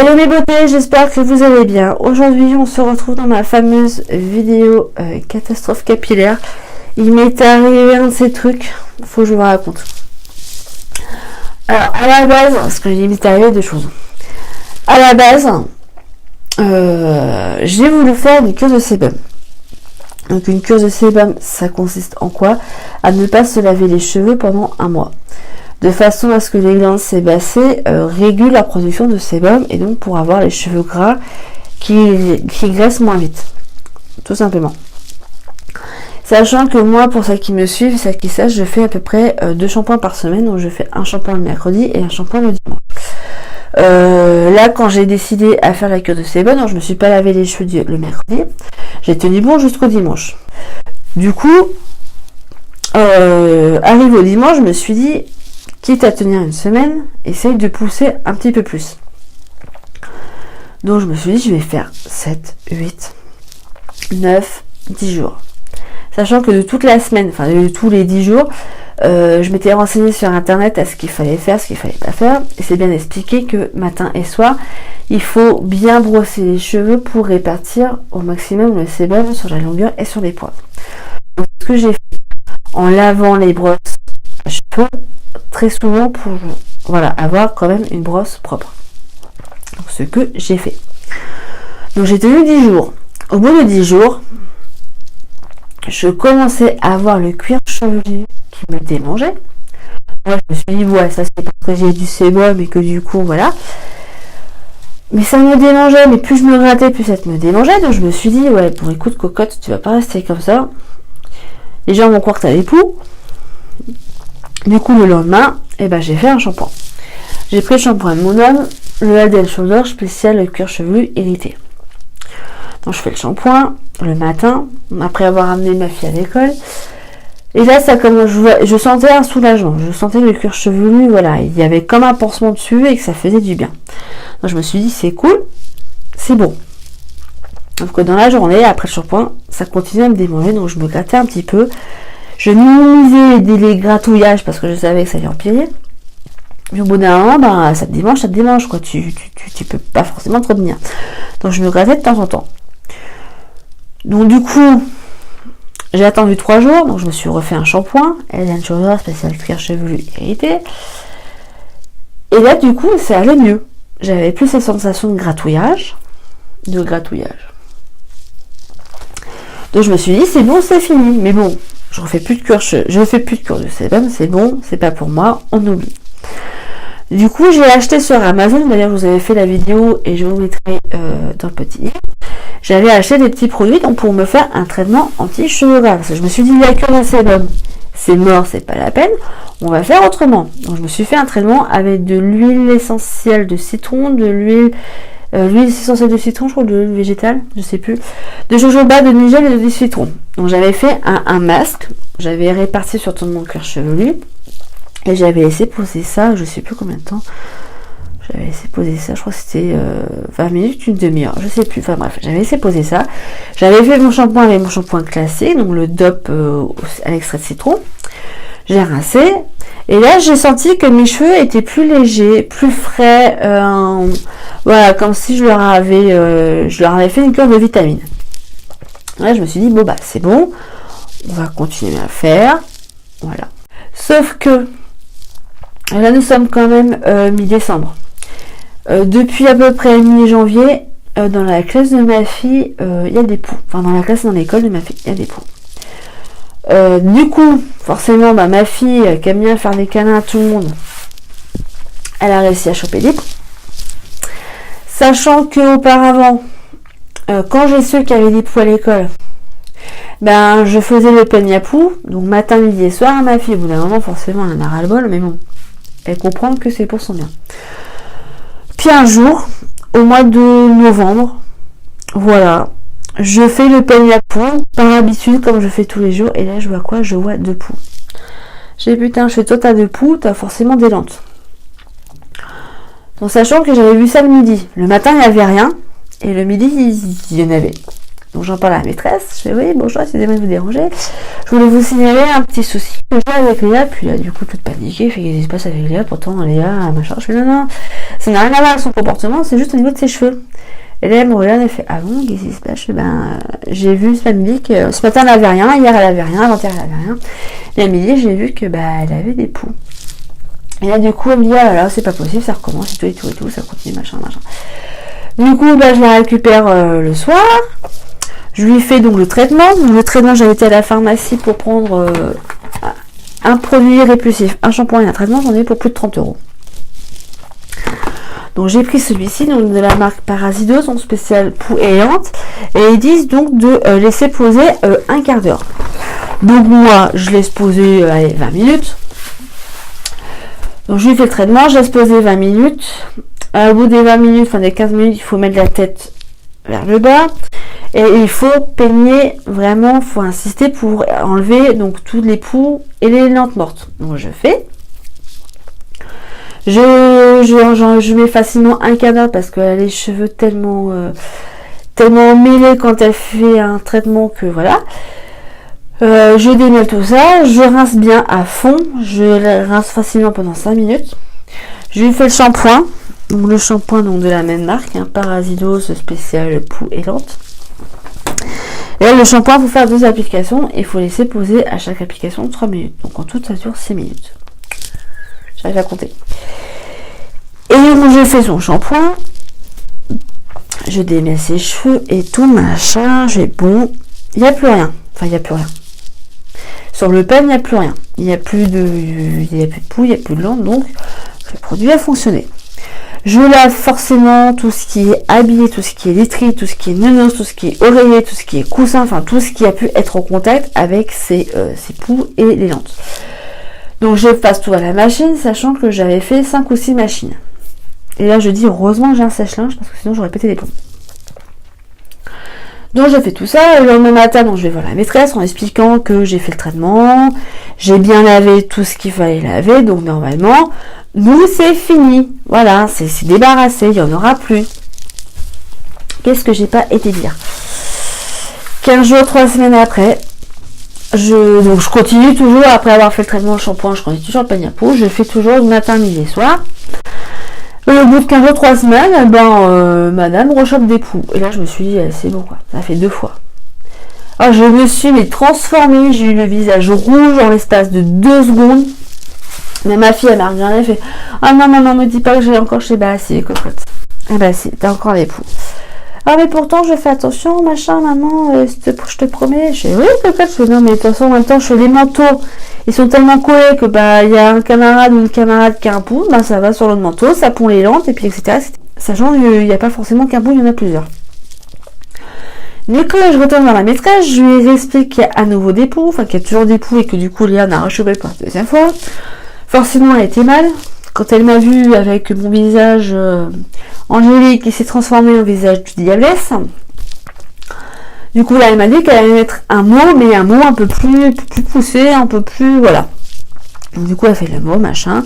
Hello mes beautés, j'espère que vous allez bien. Aujourd'hui, on se retrouve dans ma fameuse vidéo catastrophe capillaire. Il m'est arrivé un de ces trucs, faut que je vous raconte. Alors, à la base, parce que il m'est arrivé deux choses. À la base, j'ai voulu faire une cure de sébum. Donc une cure de sébum, ça consiste en quoi? À ne pas se laver les cheveux pendant un mois. De façon à ce que les glandes sébacées régulent la production de sébum et donc pour avoir les cheveux gras qui graissent moins vite. Tout simplement. Sachant que moi, pour ceux qui me suivent, ceux qui sachent, je fais à peu près 2 shampoings par semaine. Donc je fais un shampoing le mercredi et un shampoing le dimanche. Là, quand j'ai décidé à faire la cure de sébum, donc je me suis pas lavé les cheveux le mercredi. J'ai tenu bon jusqu'au dimanche. Du coup, arrivé au dimanche, je me suis dit, quitte à tenir une semaine, essaye de pousser un petit peu plus. Donc je me suis dit, je vais faire 7, 8, 9, 10 jours. Sachant que de toute la semaine, enfin de tous les 10 jours, je m'étais renseignée sur internet à ce qu'il fallait faire, ce qu'il fallait pas faire. Et c'est bien expliqué que matin et soir, il faut bien brosser les cheveux pour répartir au maximum le sébum sur la longueur et sur les poils. Donc ce que j'ai fait en lavant les brosses à cheveux, très souvent pour avoir quand même une brosse propre. Donc ce que j'ai fait. Donc j'ai tenu 10 jours. Au bout de 10 jours, je commençais à avoir le cuir chevelu qui me démangeait. Moi je me suis dit ouais, ça c'est parce que j'ai du sébum et que du coup voilà. Mais ça me démangeait, mais plus je me grattais, plus ça me démangeait. Donc je me suis dit ouais, bon écoute cocotte, tu vas pas rester comme ça. Les gens vont croire que t'as des poux. Du coup, le lendemain, j'ai fait un shampoing. J'ai pris le shampoing de mon homme, le Head & Shoulders spécial cuir chevelu hérité. Donc, je fais le shampoing le matin, après avoir amené ma fille à l'école. Et là, ça commence, je sentais un soulagement. Je sentais que le cuir chevelu, voilà, il y avait comme un pansement dessus et que ça faisait du bien. Donc, je me suis dit, c'est cool, c'est bon. Sauf que dans la journée, après le shampoing, ça continuait à me démanger, donc je me grattais un petit peu. Je minimisais les gratouillages parce que je savais que ça allait empirer. Mais au bout d'un moment, ça te démange, quoi. Tu peux pas forcément te retenir. Donc je me grattais de temps en temps. Donc du coup, j'ai attendu 3 jours, donc je me suis refait un shampoing, Head & Shoulders spécial cuir chevelu hérité. Et là, du coup, ça allait mieux. J'avais plus cette sensation de gratouillage. Donc je me suis dit, c'est bon, c'est fini. Mais bon, je fais plus de cure de sébum, c'est bon, c'est pas pour moi, on oublie. Du coup, j'ai acheté sur Amazon, d'ailleurs, je vous avais fait la vidéo et je vous mettrai dans le petit lien. J'avais acheté des petits produits donc pour me faire un traitement anti-cheveux gras. Parce que je me suis dit, la cure de sébum, c'est mort, c'est pas la peine, on va faire autrement. Donc, je me suis fait un traitement avec de l'huile essentielle de citron, de l'huile essentielle de citron, je crois, de l'huile végétale, je sais plus, de jojoba, de nigel et de citron. Donc j'avais fait un masque, j'avais réparti sur tout mon cuir chevelu et j'avais laissé poser ça, je sais plus combien de temps. J'avais laissé poser ça, je crois que c'était 20 minutes, une demi-heure, je sais plus. Enfin bref, j'avais laissé poser ça. J'avais fait mon shampoing avec mon shampoing classique, donc le DOP à l'extrait de citron. J'ai rincé. Et là, j'ai senti que mes cheveux étaient plus légers, plus frais. Voilà, comme si je leur avais fait une cure de vitamines. Là, je me suis dit, bon, c'est bon. On va continuer à faire. Voilà. Sauf que, là, nous sommes quand même mi-décembre. Depuis à peu près mi-janvier, dans la classe de ma fille, il y a des poux. Enfin, dans l'école de ma fille, il y a des poux. Du coup, forcément, ma fille, qui aime bien faire des câlins à tout le monde, elle a réussi à choper des poux. Sachant que auparavant, quand j'ai su qu'il y avait des poux à l'école, je faisais le peigne à poux, donc matin, midi et soir à ma fille. Au bout d'un moment, forcément, elle en a ras-le-bol, mais bon, elle comprend que c'est pour son bien. Puis un jour, au mois de novembre, voilà, je fais le peigne à poux, par habitude, comme je fais tous les jours, et là, je vois quoi? Je vois 2 poux. J'ai dit, putain, toi, t'as 2 poux, t'as forcément des lentes. Donc, sachant que j'avais vu ça le midi. Le matin, il n'y avait rien, et le midi, il y en avait. Donc j'en parle à la maîtresse, je fais oui, bonjour, excusez-moi de vous déranger. Je voulais vous signaler un petit souci avec Léa, puis là du coup toute paniquée, fait qu'est-ce qui se passe avec Léa, pourtant Léa, machin, je fais non, ça n'a rien à voir avec son comportement, c'est juste au niveau de ses cheveux. Et là elle me regarde, elle fait ah bon, qu'est-ce qui se passe? J'ai vu ce midi que ce matin elle avait rien, hier elle avait rien, avant-hier elle avait rien. Et à midi j'ai vu que elle avait des poux. Et là du coup elle me dit ah là là c'est pas possible, ça recommence et tout, ça continue machin. Du coup je la récupère le soir. Je lui fais donc le traitement. Donc, le traitement, j'avais été à la pharmacie pour prendre un produit répulsif, un shampoing et un traitement. J'en ai eu pour plus de 30 €. Donc j'ai pris celui-ci, donc de la marque Parasidos, son spécial poux et lente. Et ils disent donc de laisser poser un quart d'heure. Donc moi, je laisse poser 20 minutes. Donc je lui fais le traitement, je laisse poser 20 minutes. Au bout des 20 minutes, enfin des 15 minutes, il faut mettre la tête vers le bas. Et il faut peigner vraiment, il faut insister pour enlever donc tous les poux et les lentes mortes. Donc je fais. Je mets facilement un quart d'heure parce qu'elle a les cheveux tellement mêlés quand elle fait un traitement que voilà. Je démêle tout ça, je rince bien à fond, je rince facilement pendant 5 minutes. Je lui fais le shampoing. Donc le shampoing donc de la même marque, Parasidos spécial poux et lente. Et là, le shampoing, il faut faire 2 applications et il faut laisser poser à chaque application 3 minutes. Donc en tout, ça dure 6 minutes. J'arrive à compter. Et donc, je fais son shampoing. Je démêle ses cheveux et tout, machin. J'ai bon. Il n'y a plus rien. Enfin, il n'y a plus rien. Sur le pen, il n'y a plus rien. Il n'y a plus de poux, il n'y a plus de lente. Donc, le produit a fonctionné. Je lave forcément tout ce qui est habillé, tout ce qui est literie, tout ce qui est nounos, tout ce qui est oreiller, tout ce qui est coussin, enfin tout ce qui a pu être en contact avec ces poux et les lentes. Donc je passe tout à la machine, sachant que j'avais fait 5 ou 6 machines. Et là je dis heureusement que j'ai un sèche-linge parce que sinon j'aurais pété les plombs. Donc je fais tout ça, le lendemain matin, donc je vais voir la maîtresse en expliquant que j'ai fait le traitement, j'ai bien lavé tout ce qu'il fallait laver, donc normalement, nous c'est fini, voilà, c'est débarrassé, il n'y en aura plus. Qu'est-ce que j'ai pas été dire? 15 jours, 3 semaines après, donc je continue toujours, après avoir fait le traitement au shampoing, je continue toujours le peigne à peau, je fais toujours le matin, midi et soir. Au bout de 15 jours, 3 semaines, madame rechoppe des poux. Et là, je me suis dit, c'est bon, quoi. Ça fait 2 fois. Alors, je me suis transformée. J'ai eu le visage rouge en l'espace de 2 secondes. Mais ma fille, elle m'a regardée, elle fait, ah non, me dis pas que j'ai encore chez si, les cocottes. Eh si, t'as encore les poux. Ah, mais pourtant, je fais attention, machin, maman, je te promets. Je fais, oui, cocotte, je fais, non, mais de toute façon, en même temps, je fais les manteaux. Ils sont tellement collés que il y a un camarade ou une camarade qui a un poux, ça va sur l'autre manteau, ça pond les lentes, et puis etc. Sachant qu'il n'y a pas forcément qu'un poux, il y en a plusieurs. Mais quand je retourne dans la maîtresse, je lui explique qu'il y a à nouveau des poux, enfin qu'il y a toujours des poux et que du coup Léa a rechopé pour la 2e fois. Forcément, elle était mal. Quand elle m'a vu avec mon visage angélique qui s'est transformé en visage du diablesse. Du coup, là, elle m'a dit qu'elle allait mettre un mot, mais un mot un peu plus poussé, un peu plus, voilà. Donc, du coup, elle fait le mot, machin.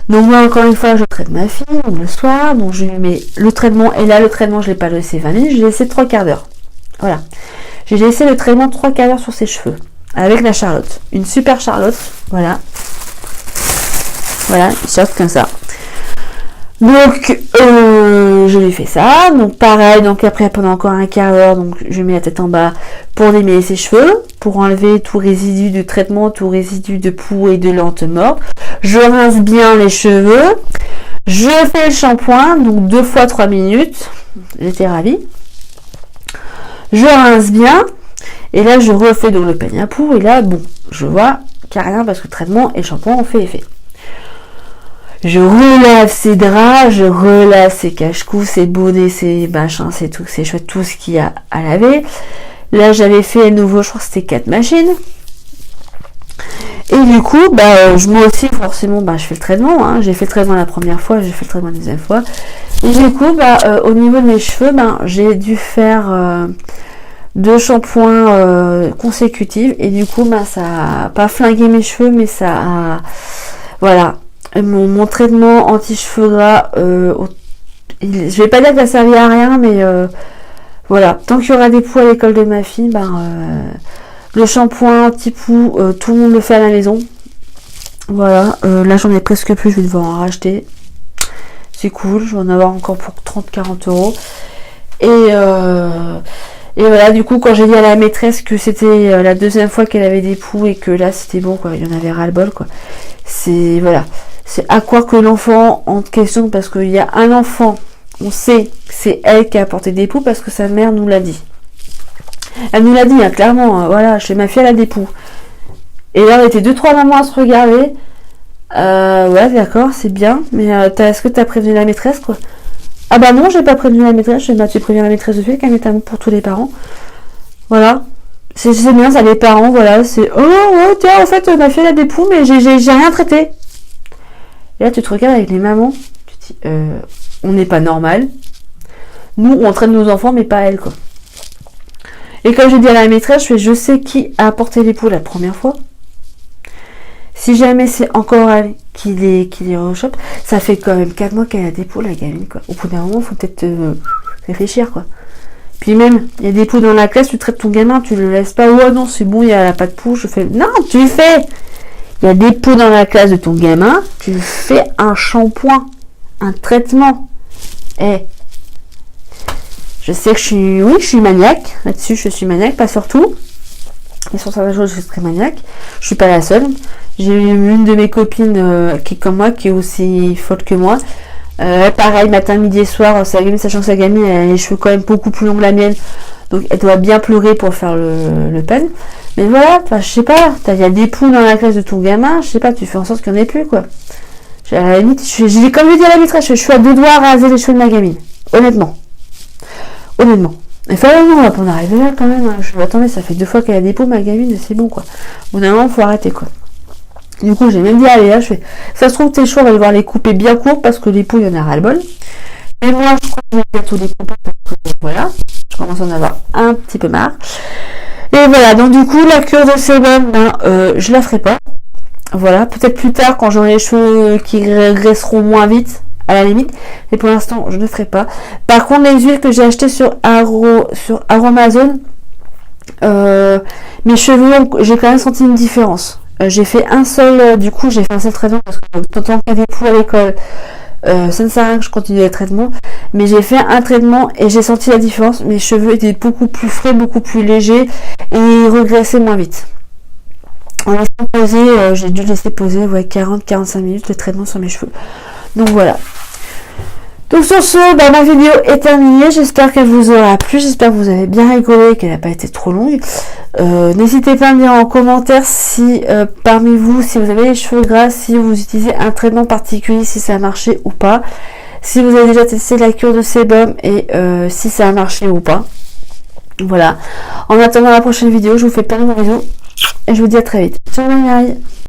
Donc, moi, encore une fois, je traite ma fille, le soir. Donc, je lui mets le traitement. Et là, le traitement, je ne l'ai pas laissé 20 minutes, je l'ai laissé 3 quarts d'heure. Voilà. J'ai laissé le traitement 3 quarts d'heure sur ses cheveux. Avec la Charlotte. Une super Charlotte. Voilà. Voilà, une sorte comme ça. Donc, je lui fais ça. Donc, pareil. Donc, après, pendant encore un quart d'heure, donc, je mets la tête en bas pour démêler ses cheveux, pour enlever tout résidu de traitement, tout résidu de poux et de lentes mortes. Je rince bien les cheveux. Je fais le shampoing, donc 2 fois 3 minutes. J'étais ravie. Je rince bien. Et là, je refais donc le peigne à poux. Et là, bon, je vois qu'il n'y a rien parce que le traitement et le shampoing ont fait effet. Je relave ses draps, je relave ses cache-cou, ses bonnets, ses machins, ses trucs, ses chouettes, tout ce qu'il y a à laver. Là, j'avais fait à nouveau, je crois que c'était 4 machines. Et du coup, moi aussi, forcément, je fais le traitement. Hein. J'ai fait le traitement la première fois, j'ai fait le traitement la 2e fois. Et du coup, au niveau de mes cheveux, j'ai dû faire 2 shampoings consécutifs. Et du coup, ça a pas flingué mes cheveux, mais ça a... Voilà. Mon traitement anti-cheveux gras, je vais pas dire que ça servait à rien, mais Voilà, tant qu'il y aura des poux à l'école de ma fille, le shampoing anti-poux, tout le monde le fait à la maison. Voilà, là j'en ai presque plus, je vais devoir en racheter. C'est cool, je vais en avoir encore pour 30-40 euros. Et voilà, du coup, quand j'ai dit à la maîtresse que c'était la deuxième fois qu'elle avait des poux et que là c'était bon, quoi, il y en avait ras-le-bol, quoi. C'est, voilà, c'est à croire que l'enfant en question, parce qu'il y a un enfant, on sait que c'est elle qui a apporté des poux parce que sa mère nous l'a dit. Elle nous l'a dit, hein, clairement, voilà, chez ma fille elle a des poux. Et là on était 2-3 mamans à se regarder. Ouais, d'accord, c'est bien, mais est-ce que t'as prévenu la maîtresse, quoi? Ah bah non, j'ai pas prévenu la maîtresse, tu préviens la maîtresse de suite, qu'elle est pour tous les parents. Voilà. C'est bien, ça, les parents, voilà, c'est oh ouais, tiens, en fait, ma fille elle a des poux, mais j'ai rien traité. Et là, tu te regardes avec les mamans, tu te dis, on n'est pas normal. Nous, on traite nos enfants, mais pas elle, quoi. Et comme j'ai dit à la maîtresse, je sais qui a apporté les poux la première fois. Si jamais c'est encore elle qui les rechoppe, ça fait quand même 4 mois qu'elle a des poux, la gamine, quoi. Au bout d'un moment, il faut peut-être réfléchir, quoi. Puis même, il y a des poux dans la classe, tu traites ton gamin, tu le laisses pas, oh non, c'est bon, il n'y a pas de poux, je fais, non, tu le fais. Il y a des poux dans la classe de ton gamin, tu fais un shampoing, un traitement. Je sais que je suis maniaque, là-dessus, je suis maniaque, pas sur tout. Mais sur certaines choses, je suis très maniaque. Je suis pas la seule. J'ai une de mes copines qui est comme moi, qui est aussi folle que moi. Pareil, matin, midi et soir, sachant que sa gamine elle a les cheveux quand même beaucoup plus longs que la mienne. Donc elle doit bien pleurer pour faire le pen. Mais voilà, je sais pas, il y a des poux dans la classe de ton gamin, je sais pas, tu fais en sorte qu'il n'y en ait plus, quoi. À la limite, comme je dis à la maîtresse, je suis à 2 doigts à raser les cheveux de ma gamine. Honnêtement. Il fait, non, on va pas en arriver là quand même. Je me attendez, ça fait 2 fois qu'elle a des poux, ma gamine, c'est bon, quoi. Au bout d'un moment, faut arrêter, quoi. Du coup, j'ai même dit à Léa, ça se trouve, tes cheveux, on va devoir les couper bien court parce que les poux, il y en a ras-le-bol. Et moi, je crois que je vais bientôt les couper parce que, voilà, je commence à en avoir un petit peu marre. Et voilà, donc du coup, la cure de sébum, je la ferai pas. Voilà, peut-être plus tard, quand j'aurai les cheveux qui graisseront moins vite, à la limite, mais pour l'instant je ne ferai pas. Par contre, les huiles que j'ai achetées sur Aromazone, mes cheveux, j'ai quand même senti une différence. J'ai fait un seul, du coup j'ai fait un seul traitement parce que tant qu'il y a des poux à l'école, ça ne sert à rien que je continue les traitements, mais j'ai fait un traitement et j'ai senti la différence. Mes cheveux étaient beaucoup plus frais, beaucoup plus légers et ils regraissaient moins vite. En laissant poser, j'ai dû laisser poser 40-45 minutes de traitement sur mes cheveux. Donc voilà. Donc sur ce, ma vidéo est terminée. J'espère qu'elle vous aura plu. J'espère que vous avez bien rigolé et qu'elle n'a pas été trop longue. N'hésitez pas à me dire en commentaire si parmi vous, si vous avez les cheveux gras, si vous utilisez un traitement particulier, si ça a marché ou pas. Si vous avez déjà testé la cure de sébum et si ça a marché ou pas. Voilà. En attendant la prochaine vidéo, je vous fais plein de bisous et je vous dis à très vite. Ciao, bye bye.